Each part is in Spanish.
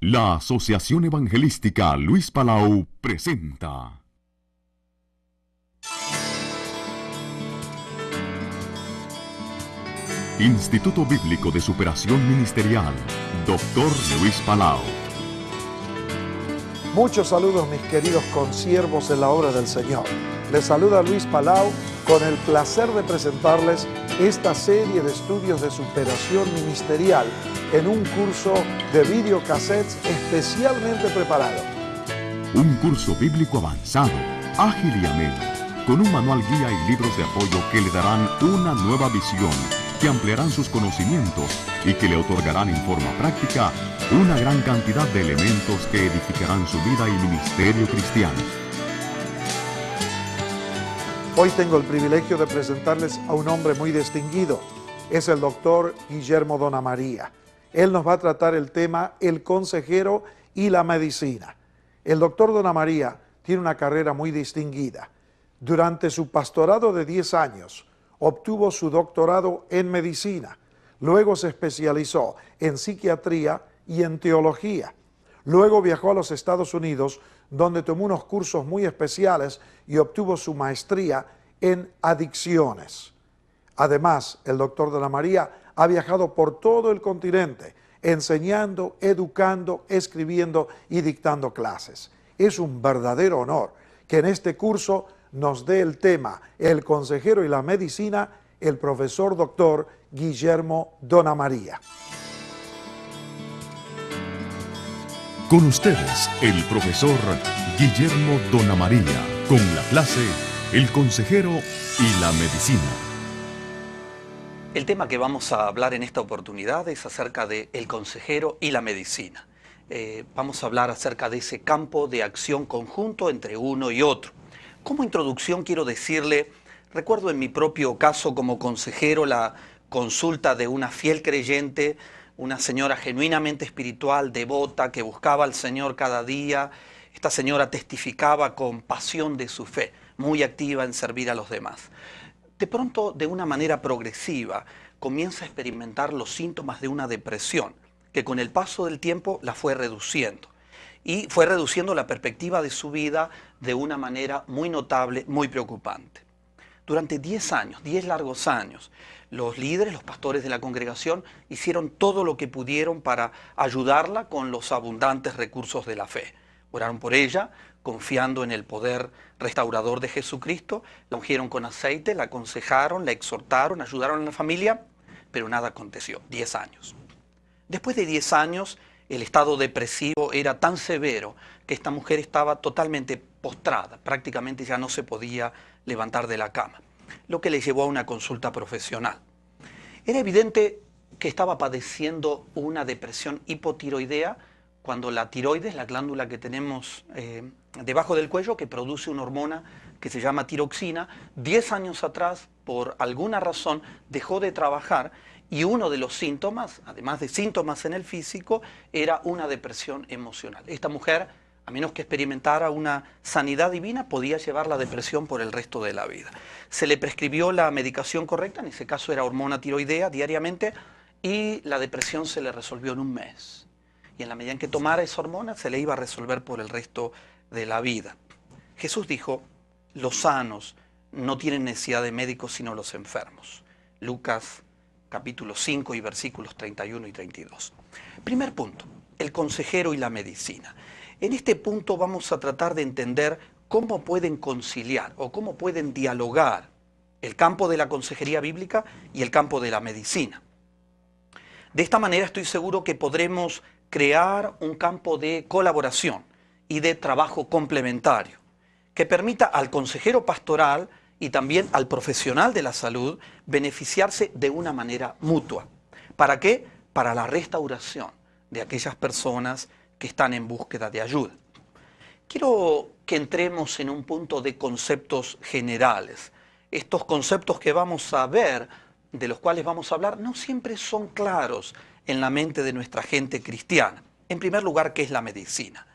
La Asociación Evangelística Luis Palau presenta Instituto Bíblico de Superación Ministerial, Dr. Luis Palau. Muchos saludos, mis queridos consiervos en la obra del Señor. Les saluda Luis Palau con el placer de presentarles esta serie de estudios de superación ministerial en un curso de videocassettes especialmente preparado. Un curso bíblico avanzado, ágil y ameno, con un manual guía y libros de apoyo que le darán una nueva visión, que ampliarán sus conocimientos y que le otorgarán en forma práctica una gran cantidad de elementos que edificarán su vida y ministerio cristiano. Hoy tengo el privilegio de presentarles a un hombre muy distinguido. Es el doctor Guillermo Donnamaria. Él nos va a tratar el tema El consejero y la medicina. El doctor Donnamaria tiene una carrera muy distinguida. Durante su pastorado de 10 años, obtuvo su doctorado en medicina. Luego se especializó en psiquiatría y en teología. Luego viajó a los Estados Unidos, donde tomó unos cursos muy especiales y obtuvo su maestría en adicciones. Además, el doctor Donnamaria ha viajado por todo el continente, enseñando, educando, escribiendo y dictando clases. Es un verdadero honor que en este curso nos dé el tema El consejero y la medicina, el profesor doctor Guillermo Donnamaria. Con ustedes, el profesor Guillermo Donnamaria, con la clase El consejero y la medicina. El tema que vamos a hablar en esta oportunidad es acerca de el consejero y la medicina. Vamos a hablar acerca de ese campo de acción conjunto entre uno y otro. Como introducción quiero decirle, recuerdo en mi propio caso como consejero la consulta de una fiel creyente, una señora genuinamente espiritual, devota, que buscaba al Señor cada día. Esta señora testificaba con pasión de su fe, muy activa en servir a los demás. De pronto, de una manera progresiva, comienza a experimentar los síntomas de una depresión, que con el paso del tiempo la fue reduciendo. Y fue reduciendo la perspectiva de su vida de una manera muy notable, muy preocupante. Durante 10 años, 10 largos años, los líderes, los pastores de la congregación hicieron todo lo que pudieron para ayudarla con los abundantes recursos de la fe. Oraron por ella, confiando en el poder restaurador de Jesucristo, la ungieron con aceite, la aconsejaron, la exhortaron, ayudaron a la familia, pero nada aconteció. 10 años. Después de 10 años, el estado depresivo era tan severo que esta mujer estaba totalmente postrada, prácticamente ya no se podía levantar de la cama, lo que le llevó a una consulta profesional. Era evidente que estaba padeciendo una depresión hipotiroidea, cuando la tiroides, la glándula que tenemos debajo del cuello, que produce una hormona que se llama tiroxina, 10 años atrás, por alguna razón, dejó de trabajar. Y uno de los síntomas, además de síntomas en el físico, era una depresión emocional. Esta mujer, a menos que experimentara una sanidad divina, podía llevar la depresión por el resto de la vida. Se le prescribió la medicación correcta, en ese caso era hormona tiroidea diariamente, y la depresión se le resolvió en un mes. Y en la medida en que tomara esa hormona, se le iba a resolver por el resto de la vida. Jesús dijo, los sanos no tienen necesidad de médicos sino los enfermos. Lucas capítulo 5 y versículos 31 y 32. Primer punto, el consejero y la medicina. En este punto vamos a tratar de entender cómo pueden conciliar o cómo pueden dialogar el campo de la consejería bíblica y el campo de la medicina. De esta manera estoy seguro que podremos crear un campo de colaboración y de trabajo complementario que permita al consejero pastoral y también al profesional de la salud beneficiarse de una manera mutua. ¿Para qué? Para la restauración de aquellas personas que están en búsqueda de ayuda. Quiero que entremos en un punto de conceptos generales. Estos conceptos que vamos a ver, de los cuales vamos a hablar, no siempre son claros en la mente de nuestra gente cristiana. En primer lugar, ¿qué es la medicina?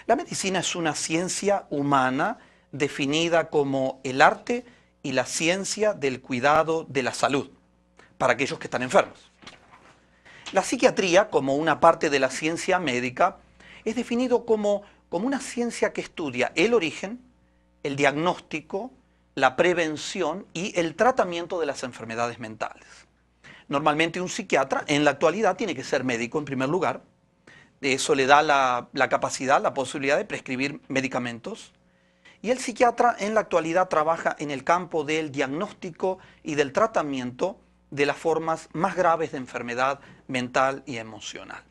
La medicina es una ciencia humana definida como el arte y la ciencia del cuidado de la salud para aquellos que están enfermos. La psiquiatría, como una parte de la ciencia médica, es definido como una ciencia que estudia el origen, el diagnóstico, la prevención y el tratamiento de las enfermedades mentales. Normalmente un psiquiatra en la actualidad tiene que ser médico en primer lugar. Eso le da la capacidad, la posibilidad de prescribir medicamentos. Y el psiquiatra en la actualidad trabaja en el campo del diagnóstico y del tratamiento de las formas más graves de enfermedad mental y emocional.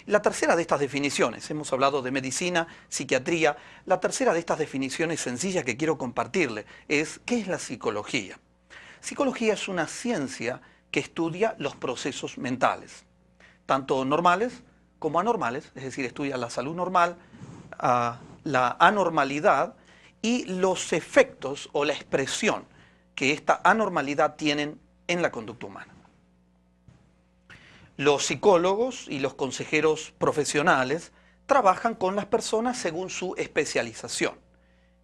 La tercera de estas definiciones, hemos hablado de medicina, psiquiatría, la tercera de estas definiciones sencillas que quiero compartirle es ¿qué es la psicología? Psicología es una ciencia que estudia los procesos mentales, tanto normales como anormales, es decir, estudia la salud normal, la anormalidad y los efectos o la expresión que esta anormalidad tienen en la conducta humana. Los psicólogos y los consejeros profesionales trabajan con las personas según su especialización,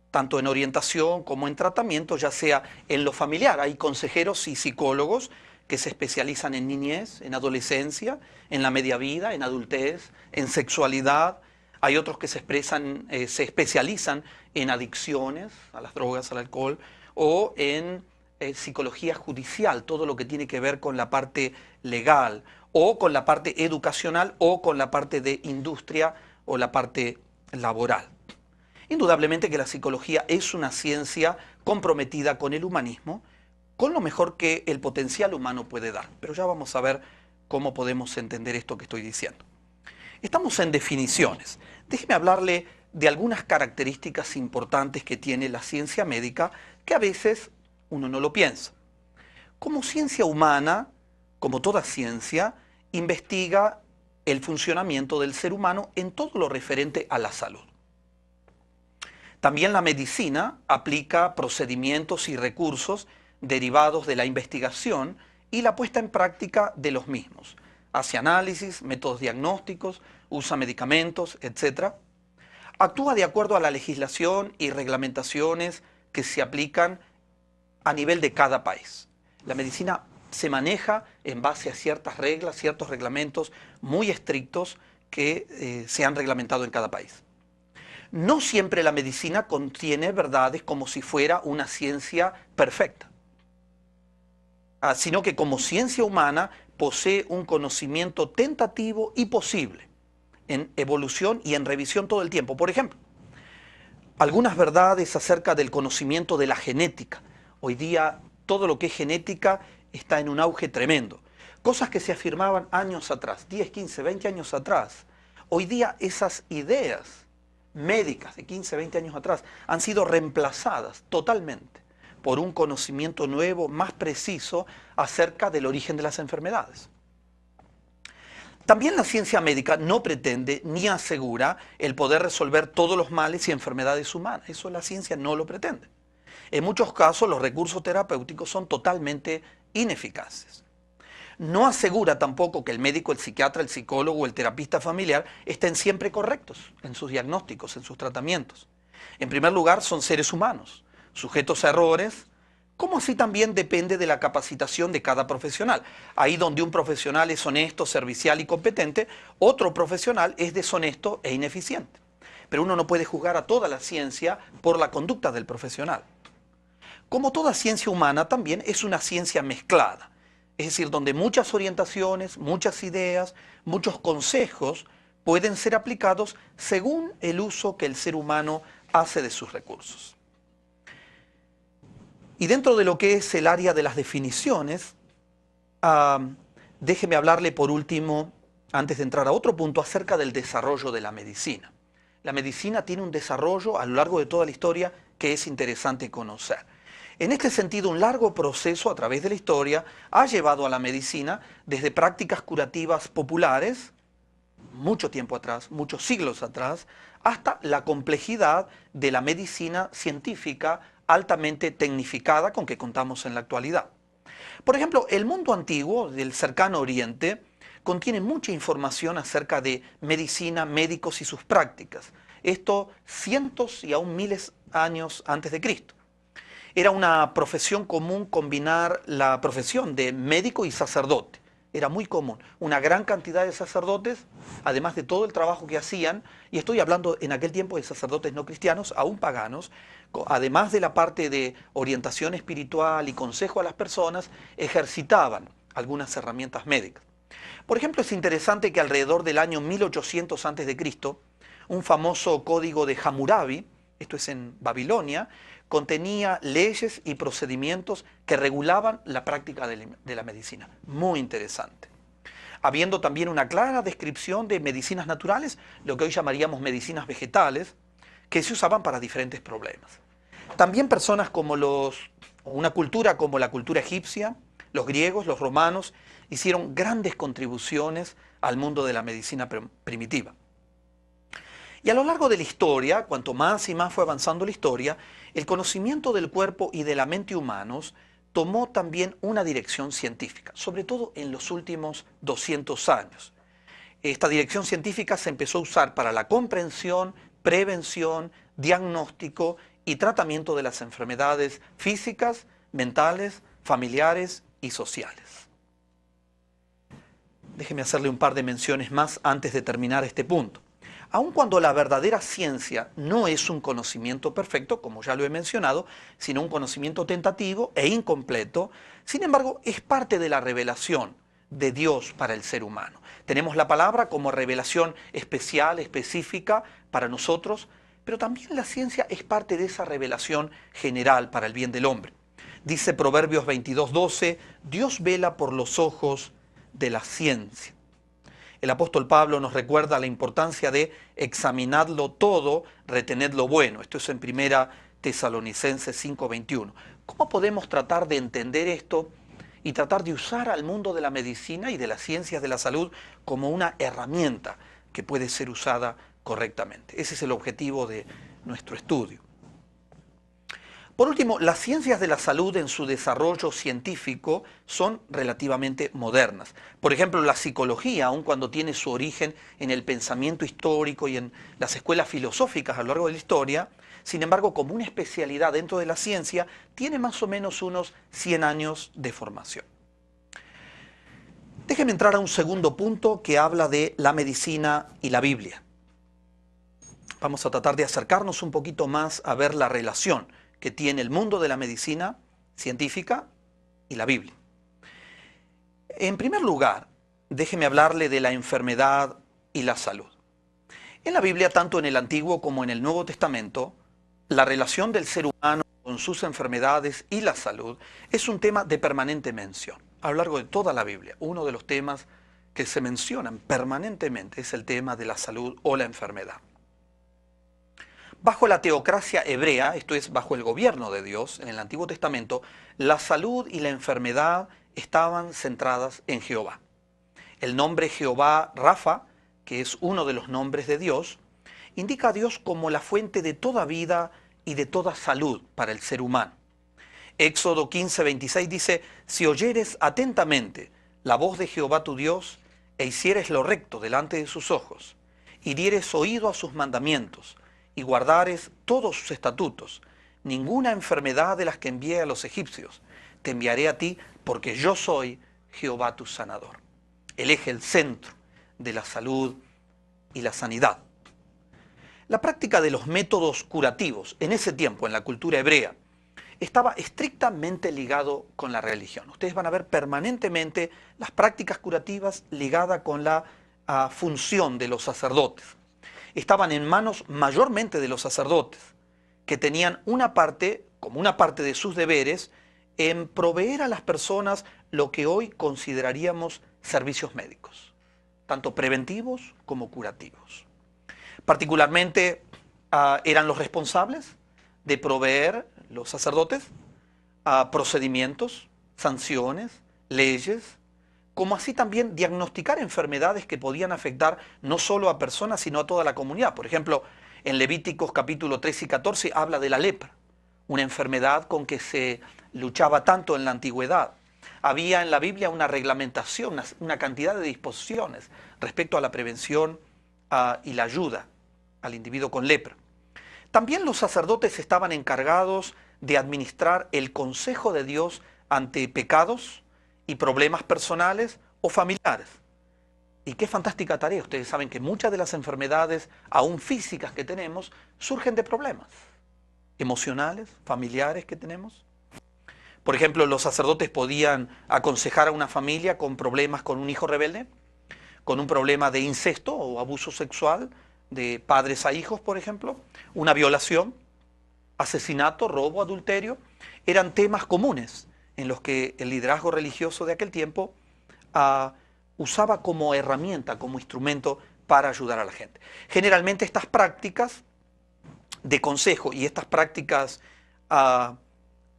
tanto en orientación como en tratamiento, ya sea en lo familiar. Hay consejeros y psicólogos que se especializan en niñez, en adolescencia, en la media vida, en adultez, en sexualidad. Hay otros que se especializan en adicciones, a las drogas, al alcohol, o en psicología judicial, todo lo que tiene que ver con la parte legal, o con la parte educacional, o con la parte de industria, o la parte laboral. Indudablemente que la psicología es una ciencia comprometida con el humanismo, con lo mejor que el potencial humano puede dar. Pero ya vamos a ver cómo podemos entender esto que estoy diciendo. Estamos en definiciones. Déjeme hablarle de algunas características importantes que tiene la ciencia médica que a veces uno no lo piensa. Como ciencia humana, como toda ciencia, investiga el funcionamiento del ser humano en todo lo referente a la salud. También la medicina aplica procedimientos y recursos derivados de la investigación y la puesta en práctica de los mismos. Hace análisis, métodos diagnósticos, usa medicamentos, etc. Actúa de acuerdo a la legislación y reglamentaciones que se aplican a nivel de cada país. La medicina se maneja en base a ciertas reglas, ciertos reglamentos muy estrictos que se han reglamentado en cada país. No siempre la medicina contiene verdades como si fuera una ciencia perfecta, sino que como ciencia humana posee un conocimiento tentativo y posible, en evolución y en revisión todo el tiempo. Por ejemplo, algunas verdades acerca del conocimiento de la genética. Hoy día todo lo que es genética está en un auge tremendo. Cosas que se afirmaban años atrás, 10, 15, 20 años atrás. Hoy día esas ideas médicas de 15, 20 años atrás han sido reemplazadas totalmente por un conocimiento nuevo, más preciso, acerca del origen de las enfermedades. También la ciencia médica no pretende ni asegura el poder resolver todos los males y enfermedades humanas. Eso la ciencia no lo pretende. En muchos casos los recursos terapéuticos son totalmente ineficaces. No asegura tampoco que el médico, el psiquiatra, el psicólogo o el terapista familiar estén siempre correctos en sus diagnósticos, en sus tratamientos. En primer lugar, son seres humanos, sujetos a errores, como así también depende de la capacitación de cada profesional. Ahí donde un profesional es honesto, servicial y competente, otro profesional es deshonesto e ineficiente. Pero uno no puede juzgar a toda la ciencia por la conducta del profesional. Como toda ciencia humana, también es una ciencia mezclada. Es decir, donde muchas orientaciones, muchas ideas, muchos consejos pueden ser aplicados según el uso que el ser humano hace de sus recursos. Y dentro de lo que es el área de las definiciones, déjeme hablarle por último, antes de entrar a otro punto, acerca del desarrollo de la medicina. La medicina tiene un desarrollo a lo largo de toda la historia que es interesante conocer. En este sentido, un largo proceso a través de la historia ha llevado a la medicina desde prácticas curativas populares, mucho tiempo atrás, muchos siglos atrás, hasta la complejidad de la medicina científica altamente tecnificada con que contamos en la actualidad. Por ejemplo, el mundo antiguo del cercano oriente contiene mucha información acerca de medicina, médicos y sus prácticas. Esto cientos y aún miles de años antes de Cristo. Era una profesión común combinar la profesión de médico y sacerdote. era muy común. Una gran cantidad de sacerdotes, además de todo el trabajo que hacían, y estoy hablando en aquel tiempo de sacerdotes no cristianos, aún paganos, además de la parte de orientación espiritual y consejo a las personas, ejercitaban algunas herramientas médicas. Por ejemplo, es interesante que alrededor del año 1800 a.C., un famoso código de Hammurabi, esto es en Babilonia, contenía leyes y procedimientos que regulaban la práctica de la medicina. Muy interesante. Habiendo también una clara descripción de medicinas naturales, lo que hoy llamaríamos medicinas vegetales, que se usaban para diferentes problemas. También personas como una cultura como la cultura egipcia, los griegos, los romanos, hicieron grandes contribuciones al mundo de la medicina primitiva. Y a lo largo de la historia, cuanto más y más fue avanzando la historia, el conocimiento del cuerpo y de la mente humanos tomó también una dirección científica, sobre todo en los últimos 200 años. Esta dirección científica se empezó a usar para la comprensión, prevención, diagnóstico y tratamiento de las enfermedades físicas, mentales, familiares y sociales. Déjeme hacerle un par de menciones más antes de terminar este punto. Aun cuando la verdadera ciencia no es un conocimiento perfecto, como ya lo he mencionado, sino un conocimiento tentativo e incompleto, sin embargo, es parte de la revelación de Dios para el ser humano. Tenemos la palabra como revelación especial, específica para nosotros, pero también la ciencia es parte de esa revelación general para el bien del hombre. Dice Proverbios 22:12, Dios vela por los ojos de la ciencia. El apóstol Pablo nos recuerda la importancia de examinarlo todo, retener lo bueno. Esto es en 1 Tesalonicenses 5:21. ¿Cómo podemos tratar de entender esto y tratar de usar al mundo de la medicina y de las ciencias de la salud como una herramienta que puede ser usada correctamente? Ese es el objetivo de nuestro estudio. Por último, las ciencias de la salud en su desarrollo científico son relativamente modernas. Por ejemplo, la psicología, aun cuando tiene su origen en el pensamiento histórico y en las escuelas filosóficas a lo largo de la historia, sin embargo, como una especialidad dentro de la ciencia, tiene más o menos unos 100 años de formación. Déjeme entrar a un segundo punto que habla de la medicina y la Biblia. Vamos a tratar de acercarnos un poquito más a ver la relación que tiene el mundo de la medicina científica y la Biblia. En primer lugar, déjeme hablarle de la enfermedad y la salud. En la Biblia, tanto en el Antiguo como en el Nuevo Testamento, la relación del ser humano con sus enfermedades y la salud es un tema de permanente mención. A lo largo de toda la Biblia, uno de los temas que se mencionan permanentemente es el tema de la salud o la enfermedad. Bajo la teocracia hebrea, esto es, bajo el gobierno de Dios en el Antiguo Testamento, la salud y la enfermedad estaban centradas en Jehová. El nombre Jehová Rafa, que es uno de los nombres de Dios, indica a Dios como la fuente de toda vida y de toda salud para el ser humano. Éxodo 15:26 dice, si oyeres atentamente la voz de Jehová tu Dios, e hicieres lo recto delante de sus ojos, y dieres oído a sus mandamientos, y guardares todos sus estatutos, ninguna enfermedad de las que envié a los egipcios te enviaré a ti, porque yo soy Jehová tu sanador. El eje, el centro de la salud y la sanidad. La práctica de los métodos curativos en ese tiempo, en la cultura hebrea, estaba estrictamente ligado con la religión. Ustedes van a ver permanentemente las prácticas curativas ligadas con la función de los sacerdotes. Estaban en manos mayormente de los sacerdotes, que tenían una parte, como una parte de sus deberes, en proveer a las personas lo que hoy consideraríamos servicios médicos, tanto preventivos como curativos. Particularmente eran los responsables de proveer, los sacerdotes, procedimientos, sanciones, leyes, como así también diagnosticar enfermedades que podían afectar no solo a personas, sino a toda la comunidad. Por ejemplo, en Levíticos capítulo 13 y 14 habla de la lepra, una enfermedad con que se luchaba tanto en la antigüedad. Había en la Biblia una reglamentación, una cantidad de disposiciones respecto a la prevención y la ayuda al individuo con lepra. También los sacerdotes estaban encargados de administrar el consejo de Dios ante pecados y problemas personales o familiares. Y qué fantástica tarea. Ustedes saben que muchas de las enfermedades, aún físicas que tenemos, surgen de problemas emocionales, familiares que tenemos. Por ejemplo, los sacerdotes podían aconsejar a una familia con problemas con un hijo rebelde, con un problema de incesto o abuso sexual de padres a hijos, por ejemplo, una violación, asesinato, robo, adulterio. Eran temas comunes en los que el liderazgo religioso de aquel tiempo usaba como herramienta, como instrumento para ayudar a la gente. Generalmente estas prácticas de consejo y estas prácticas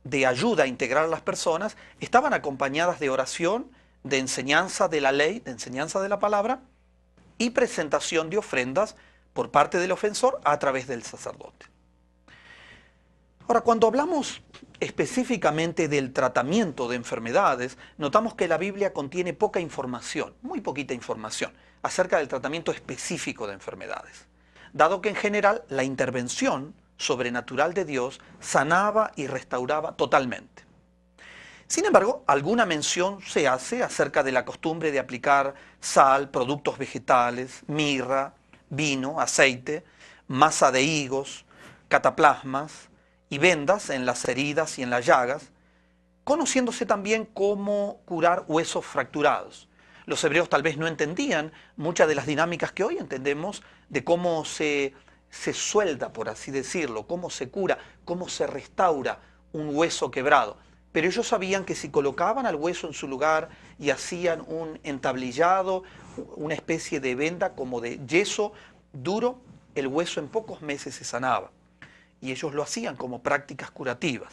de ayuda a integrar a las personas estaban acompañadas de oración, de enseñanza de la ley, de enseñanza de la palabra y presentación de ofrendas por parte del ofensor a través del sacerdote. Ahora, cuando hablamos específicamente del tratamiento de enfermedades, notamos que la Biblia contiene poca información, muy poquita información, acerca del tratamiento específico de enfermedades, dado que en general la intervención sobrenatural de Dios sanaba y restauraba totalmente. Sin embargo, alguna mención se hace acerca de la costumbre de aplicar sal, productos vegetales, mirra, vino, aceite, masa de higos, cataplasmas y vendas en las heridas y en las llagas, conociéndose también cómo curar huesos fracturados. Los hebreos tal vez no entendían muchas de las dinámicas que hoy entendemos de cómo se suelda, por así decirlo, cómo se cura, cómo se restaura un hueso quebrado. Pero ellos sabían que si colocaban al hueso en su lugar y hacían un entablillado, una especie de venda como de yeso duro, el hueso en pocos meses se sanaba. Y ellos lo hacían como prácticas curativas.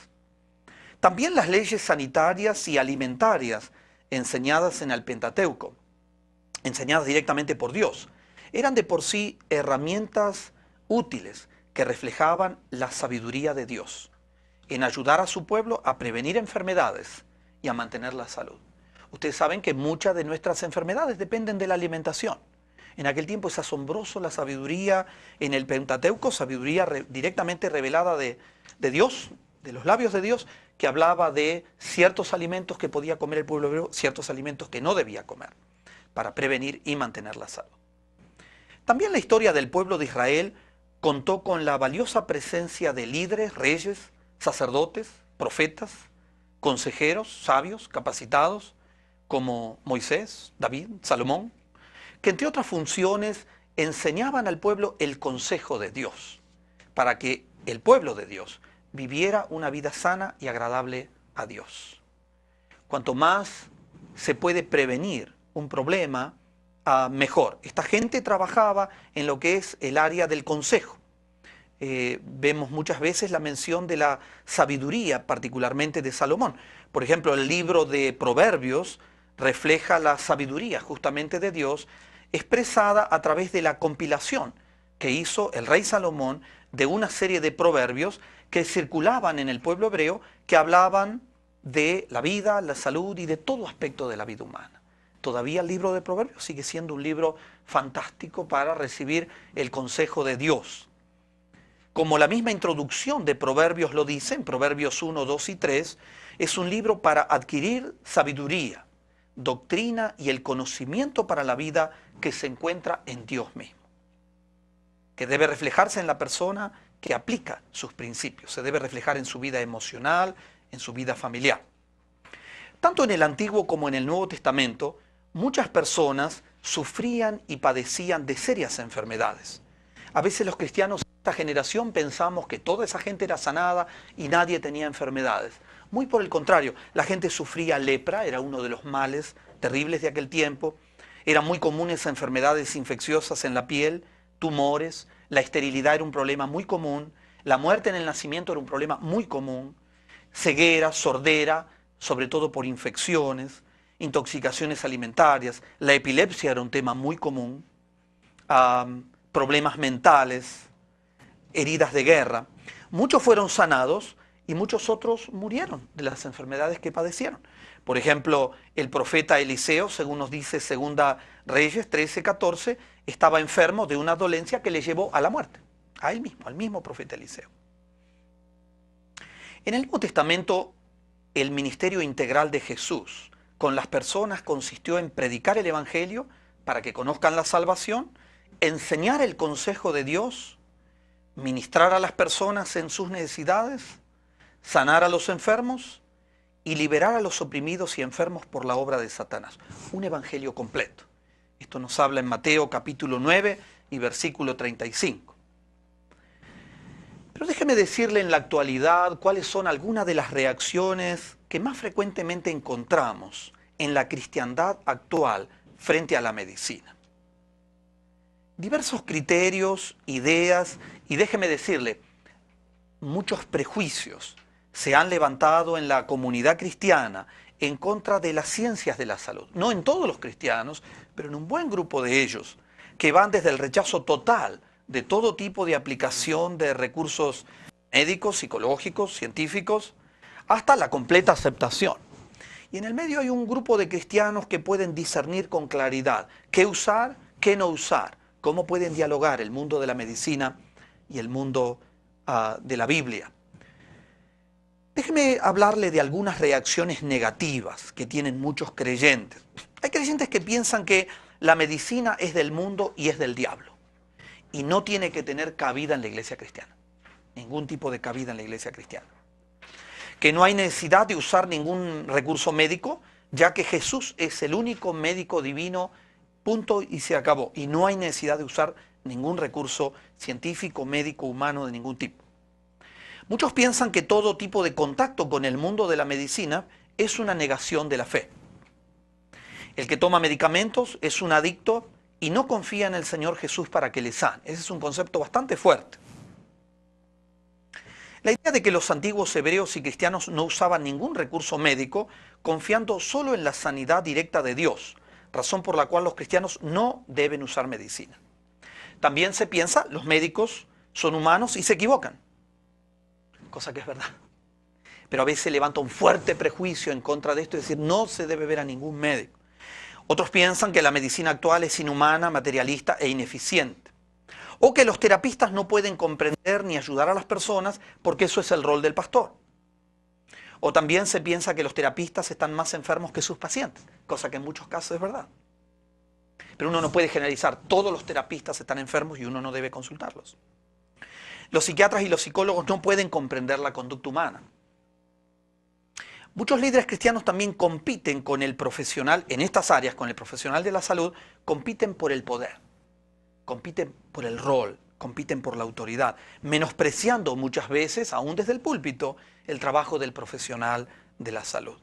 También las leyes sanitarias y alimentarias enseñadas en el Pentateuco, enseñadas directamente por Dios, eran de por sí herramientas útiles que reflejaban la sabiduría de Dios en ayudar a su pueblo a prevenir enfermedades y a mantener la salud. Ustedes saben que muchas de nuestras enfermedades dependen de la alimentación. En aquel tiempo es asombroso la sabiduría en el Pentateuco, sabiduría directamente revelada de Dios, de los labios de Dios, que hablaba de ciertos alimentos que podía comer el pueblo hebreo, ciertos alimentos que no debía comer, para prevenir y mantener la salud. También la historia del pueblo de Israel contó con la valiosa presencia de líderes, reyes, sacerdotes, profetas, consejeros, sabios, capacitados, como Moisés, David, Salomón, que entre otras funciones enseñaban al pueblo el consejo de Dios, para que el pueblo de Dios viviera una vida sana y agradable a Dios. Cuanto más se puede prevenir un problema, mejor. Esta gente trabajaba en lo que es el área del consejo. Vemos muchas veces la mención de la sabiduría, particularmente de Salomón. Por ejemplo, el libro de Proverbios refleja la sabiduría justamente de Dios, expresada a través de la compilación que hizo el rey Salomón de una serie de proverbios que circulaban en el pueblo hebreo, que hablaban de la vida, la salud y de todo aspecto de la vida humana. Todavía el libro de Proverbios sigue siendo un libro fantástico para recibir el consejo de Dios. Como la misma introducción de Proverbios lo dice, en Proverbios 1, 2 y 3, es un libro para adquirir sabiduría, doctrina y el conocimiento para la vida que se encuentra en Dios mismo, que debe reflejarse en la persona que aplica sus principios, se debe reflejar en su vida emocional, en su vida familiar. Tanto en el Antiguo como en el Nuevo Testamento, muchas personas sufrían y padecían de serias enfermedades. A veces los cristianos de esta generación pensamos que toda esa gente era sanada y nadie tenía enfermedades. Muy por el contrario, la gente sufría lepra, era uno de los males terribles de aquel tiempo. Eran muy comunes enfermedades infecciosas en la piel, tumores, la esterilidad era un problema muy común, la muerte en el nacimiento era un problema muy común, ceguera, sordera, sobre todo por infecciones, intoxicaciones alimentarias, la epilepsia era un tema muy común, problemas mentales, heridas de guerra. Muchos fueron sanados y muchos otros murieron de las enfermedades que padecieron. Por ejemplo, el profeta Eliseo, según nos dice Segunda Reyes 13:14, estaba enfermo de una dolencia que le llevó a la muerte, a él mismo, al mismo profeta Eliseo. En el Nuevo Testamento, el ministerio integral de Jesús con las personas consistió en predicar el Evangelio para que conozcan la salvación, enseñar el consejo de Dios, ministrar a las personas en sus necesidades, sanar a los enfermos y liberar a los oprimidos y enfermos por la obra de Satanás. Un evangelio completo. Esto nos habla en Mateo capítulo 9 y versículo 35. Pero déjeme decirle en la actualidad cuáles son algunas de las reacciones que más frecuentemente encontramos en la cristiandad actual frente a la medicina. Diversos criterios, ideas y déjeme decirle, muchos prejuicios se han levantado en la comunidad cristiana en contra de las ciencias de la salud. No en todos los cristianos, pero en un buen grupo de ellos, que van desde el rechazo total de todo tipo de aplicación de recursos médicos, psicológicos, científicos, hasta la completa aceptación. Y en el medio hay un grupo de cristianos que pueden discernir con claridad qué usar, qué no usar, cómo pueden dialogar el mundo de la medicina y el mundo de la Biblia. Déjeme hablarle de algunas reacciones negativas que tienen muchos creyentes. Hay creyentes que piensan que la medicina es del mundo y es del diablo y no tiene que tener cabida en la iglesia cristiana. Ningún tipo de cabida en la iglesia cristiana. Que no hay necesidad de usar ningún recurso médico, ya que Jesús es el único médico divino, punto y se acabó. Y no hay necesidad de usar ningún recurso científico, médico, humano de ningún tipo. Muchos piensan que todo tipo de contacto con el mundo de la medicina es una negación de la fe. El que toma medicamentos es un adicto y no confía en el Señor Jesús para que le sane. Ese es un concepto bastante fuerte. La idea de que los antiguos hebreos y cristianos no usaban ningún recurso médico, confiando solo en la sanidad directa de Dios, razón por la cual los cristianos no deben usar medicina. También se piensa, los médicos son humanos y se equivocan, cosa que es verdad. Pero a veces levanta un fuerte prejuicio en contra de esto, es decir, no se debe ver a ningún médico. Otros piensan que la medicina actual es inhumana, materialista e ineficiente. O que los terapistas no pueden comprender ni ayudar a las personas porque eso es el rol del pastor. O también se piensa que los terapistas están más enfermos que sus pacientes, cosa que en muchos casos es verdad. Pero uno no puede generalizar, todos los terapistas están enfermos y uno no debe consultarlos. Los psiquiatras y los psicólogos no pueden comprender la conducta humana. Muchos líderes cristianos también compiten con el profesional, en estas áreas, con el profesional de la salud, compiten por el poder, compiten por el rol, compiten por la autoridad, menospreciando muchas veces, aún desde el púlpito, el trabajo del profesional de la salud.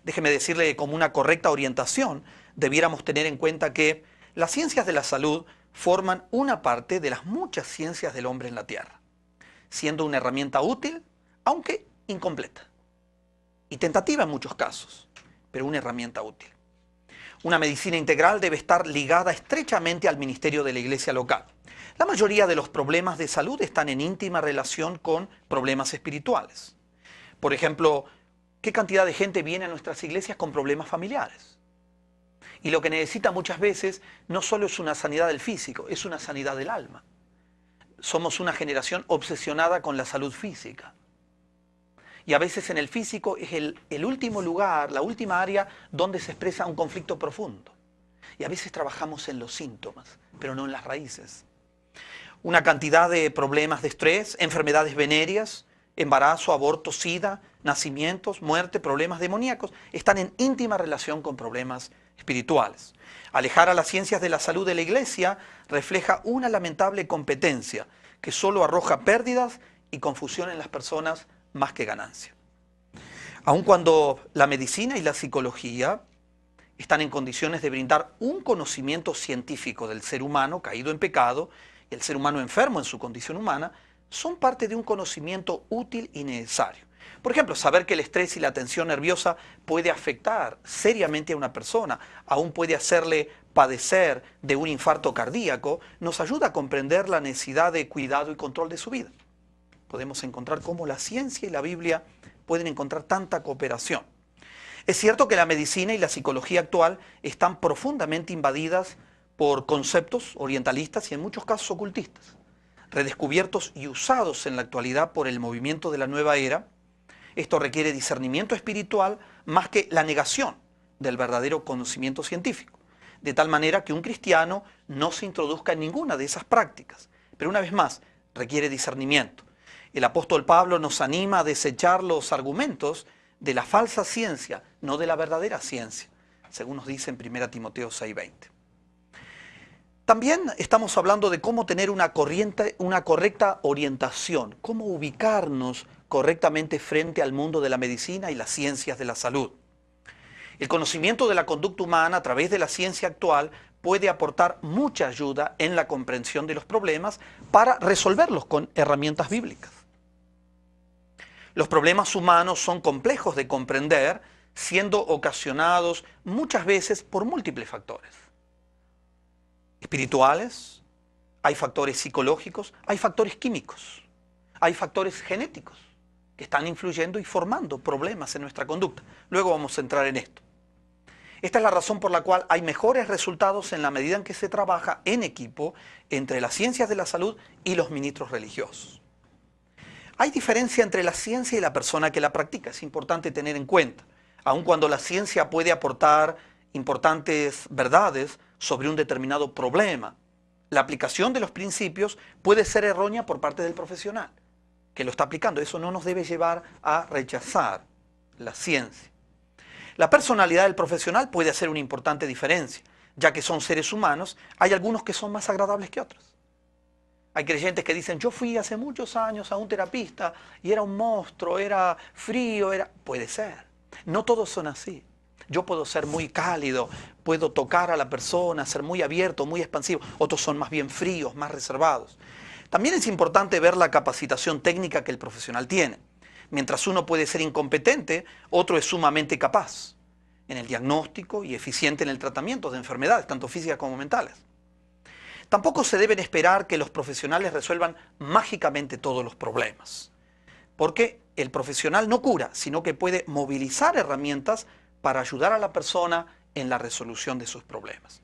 Déjeme decirle que como una correcta orientación, debiéramos tener en cuenta que las ciencias de la salud forman una parte de las muchas ciencias del hombre en la tierra, siendo una herramienta útil, aunque incompleta, y tentativa en muchos casos, pero una herramienta útil. Una medicina integral debe estar ligada estrechamente al ministerio de la iglesia local. La mayoría de los problemas de salud están en íntima relación con problemas espirituales. Por ejemplo, ¿qué cantidad de gente viene a nuestras iglesias con problemas familiares? Y lo que necesita muchas veces no solo es una sanidad del físico, es una sanidad del alma. Somos una generación obsesionada con la salud física. Y a veces en el físico es el último lugar, la última área donde se expresa un conflicto profundo. Y a veces trabajamos en los síntomas, pero no en las raíces. Una cantidad de problemas de estrés, enfermedades venéreas, embarazo, aborto, sida, nacimientos, muerte, problemas demoníacos, están en íntima relación con problemas espirituales. Alejar a las ciencias de la salud de la iglesia refleja una lamentable competencia que solo arroja pérdidas y confusión en las personas más que ganancia. Aun cuando la medicina y la psicología están en condiciones de brindar un conocimiento científico del ser humano caído en pecado y el ser humano enfermo en su condición humana, son parte de un conocimiento útil y necesario. Por ejemplo, saber que el estrés y la tensión nerviosa puede afectar seriamente a una persona, aún puede hacerle padecer de un infarto cardíaco, nos ayuda a comprender la necesidad de cuidado y control de su vida. Podemos encontrar cómo la ciencia y la Biblia pueden encontrar tanta cooperación. Es cierto que la medicina y la psicología actual están profundamente invadidas por conceptos orientalistas y en muchos casos ocultistas, redescubiertos y usados en la actualidad por el movimiento de la nueva era. Esto requiere discernimiento espiritual más que la negación del verdadero conocimiento científico, de tal manera que un cristiano no se introduzca en ninguna de esas prácticas. Pero una vez más, requiere discernimiento. El apóstol Pablo nos anima a desechar los argumentos de la falsa ciencia, no de la verdadera ciencia, según nos dice en 1 Timoteo 6:20. También estamos hablando de cómo tener una correcta orientación, cómo ubicarnos correctamente frente al mundo de la medicina y las ciencias de la salud. El conocimiento de la conducta humana a través de la ciencia actual puede aportar mucha ayuda en la comprensión de los problemas para resolverlos con herramientas bíblicas. Los problemas humanos son complejos de comprender, siendo ocasionados muchas veces por múltiples factores. Espirituales, hay factores psicológicos, hay factores químicos, hay factores genéticos que están influyendo y formando problemas en nuestra conducta. Luego vamos a entrar en esto. Esta es la razón por la cual hay mejores resultados en la medida en que se trabaja en equipo entre las ciencias de la salud y los ministros religiosos. Hay diferencia entre la ciencia y la persona que la practica, es importante tener en cuenta. Aun cuando la ciencia puede aportar importantes verdades sobre un determinado problema, la aplicación de los principios puede ser errónea por parte del profesional que lo está aplicando. Eso no nos debe llevar a rechazar la ciencia. La personalidad del profesional puede hacer una importante diferencia, ya que son seres humanos, hay algunos que son más agradables que otros. Hay creyentes que dicen, yo fui hace muchos años a un terapista y era un monstruo, era frío, Puede ser. No todos son así. Yo puedo ser muy cálido, puedo tocar a la persona, ser muy abierto, muy expansivo. Otros son más bien fríos, más reservados. También es importante ver la capacitación técnica que el profesional tiene. Mientras uno puede ser incompetente, otro es sumamente capaz en el diagnóstico y eficiente en el tratamiento de enfermedades, tanto físicas como mentales. Tampoco se deben esperar que los profesionales resuelvan mágicamente todos los problemas, porque el profesional no cura, sino que puede movilizar herramientas para ayudar a la persona en la resolución de sus problemas.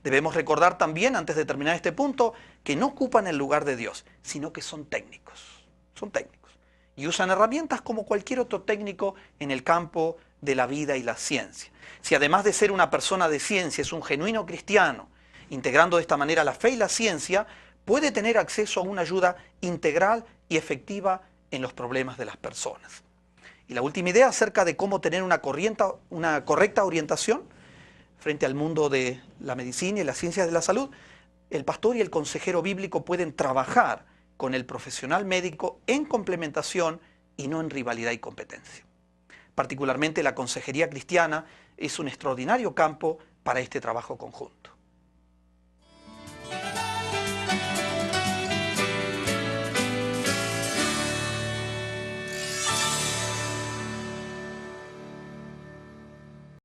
Debemos recordar también, antes de terminar este punto, que no ocupan el lugar de Dios, sino que son técnicos. Son técnicos. Y usan herramientas como cualquier otro técnico en el campo de la vida y la ciencia. Si además de ser una persona de ciencia es un genuino cristiano, integrando de esta manera la fe y la ciencia, puede tener acceso a una ayuda integral y efectiva en los problemas de las personas. Y la última idea acerca de cómo tener una correcta orientación frente al mundo de la medicina y las ciencias de la salud, el pastor y el consejero bíblico pueden trabajar con el profesional médico en complementación y no en rivalidad y competencia. Particularmente la consejería cristiana es un extraordinario campo para este trabajo conjunto.